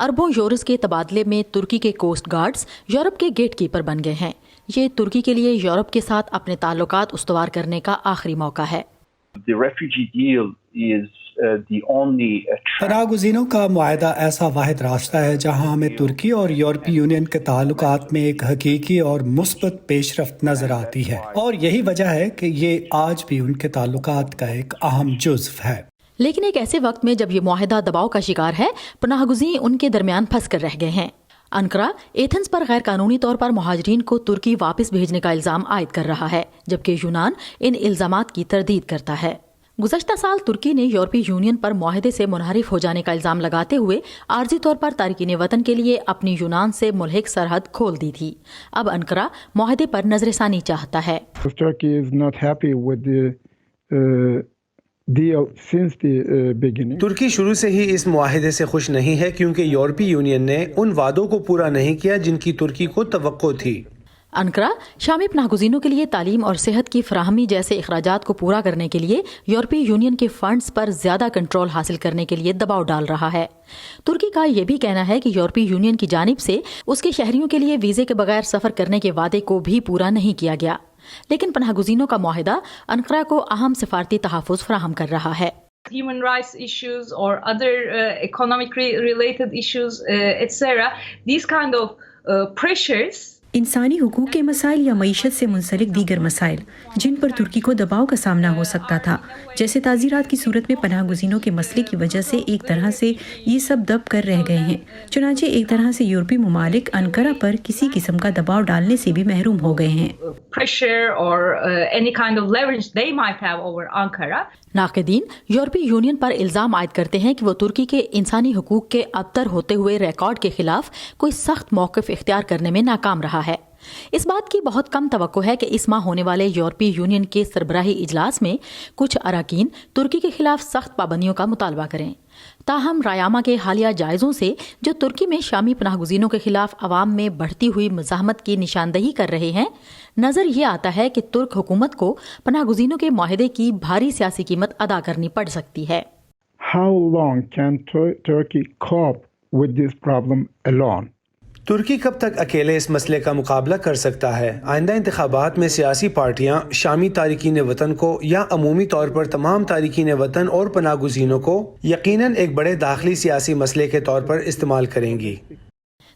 اربوں یورز کے تبادلے میں ترکی کے کوسٹ گارڈز یورپ کے گیٹ کیپر بن گئے ہیں۔ یہ ترکی کے لیے یورپ کے ساتھ اپنے تعلقات استوار کرنے کا آخری موقع ہے۔ پناہ گزینوں کا معاہدہ ایسا واحد راستہ ہے جہاں ہمیں ترکی اور یورپی یونین کے تعلقات میں ایک حقیقی اور مثبت پیش رفت نظر آتی ہے، اور یہی وجہ ہے کہ یہ آج بھی ان کے تعلقات کا ایک اہم جزو ہے۔ لیکن ایک ایسے وقت میں جب یہ معاہدہ دباؤ کا شکار ہے، پناہ گزین ان کے درمیان پھنس کر رہ گئے ہیں۔ انقرہ ایتھنز پر غیر قانونی طور پر مہاجرین کو ترکی واپس بھیجنے کا الزام عائد کر رہا ہے، جبکہ یونان ان الزامات کی تردید کرتا ہے۔ گزشتہ سال ترکی نے یورپی یونین پر معاہدے سے منحرف ہو جانے کا الزام لگاتے ہوئے عارضی طور پر تارکین وطن کے لیے اپنی یونان سے ملحق سرحد کھول دی تھی۔ اب انقرہ معاہدے پر نظر ثانی چاہتا ہے۔ ترکی شروع سے ہی اس معاہدے سے خوش نہیں ہے، کیونکہ یورپی یونین نے ان وعدوں کو پورا نہیں کیا جن کی ترکی کو توقع تھی۔ انقرہ شامی پناہ گزینوں کے لیے تعلیم اور صحت کی فراہمی جیسے اخراجات کو پورا کرنے کے لیے یورپی یونین کے فنڈز پر زیادہ کنٹرول حاصل کرنے کے لیے دباؤ ڈال رہا ہے۔ ترکی کا یہ بھی کہنا ہے کہ یورپی یونین کی جانب سے اس کے شہریوں کے لیے ویزے کے بغیر سفر کرنے کے وعدے کو بھی پورا نہیں کیا گیا، لیکن پناہ گزینوں کا معاہدہ انقرہ کو اہم سفارتی تحفظ فراہم کر رہا ہے۔ Human rights issues or other economic related issues, etc. These kind of pressures انسانی حقوق کے مسائل یا معیشت سے منسلک دیگر مسائل جن پر ترکی کو دباؤ کا سامنا ہو سکتا تھا، جیسے تعزیرات کی صورت میں پناہ گزینوں کے مسئلے کی وجہ سے ایک طرح سے یہ سب دب کر رہ گئے ہیں۔ چنانچہ ایک طرح سے یورپی ممالک انقرہ پر کسی قسم کا دباؤ ڈالنے سے بھی محروم ہو گئے ہیں۔ ناقدین یورپی یونین پر الزام عائد کرتے ہیں کہ وہ ترکی کے انسانی حقوق کے ابتر ہوتے ہوئے ریکارڈ کے خلاف کوئی سخت موقف اختیار کرنے میں ناکام رہا ہے۔ اس بات کی بہت کم توقع ہے کہ اس ماہ ہونے والے یورپی یونین کے سربراہی اجلاس میں کچھ اراکین ترکی کے خلاف سخت پابندیوں کا مطالبہ کریں۔ تاہم رایامہ کے حالیہ جائزوں سے جو ترکی میں شامی پناہ گزینوں کے خلاف عوام میں بڑھتی ہوئی مزاحمت کی نشاندہی کر رہے ہیں، نظر یہ آتا ہے کہ ترک حکومت کو پناہ گزینوں کے معاہدے کی بھاری سیاسی قیمت ادا کرنی پڑ سکتی ہے۔ How long can Turkey cope with this problem alone? ترکی کب تک اکیلے اس مسئلے کا مقابلہ کر سکتا ہے؟ آئندہ انتخابات میں سیاسی پارٹیاں شامی تارکین وطن کو یا عمومی طور پر تمام تارکین وطن اور پناہ گزینوں کو یقیناً ایک بڑے داخلی سیاسی مسئلے کے طور پر استعمال کریں گی۔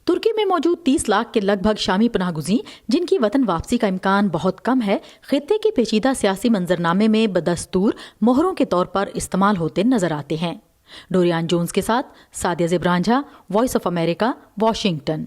ترکی میں موجود 30 لاکھ کے لگ بھگ شامی پناہ گزین جن کی وطن واپسی کا امکان بہت کم ہے، خطے کے پیچیدہ سیاسی منظرنامے میں بدستور مہروں کے طور پر استعمال ہوتے نظر آتے ہیں۔ ڈوریان جونز کے ساتھ سعدیہ زبران جھا، وائس آف امریکہ، واشنگٹن۔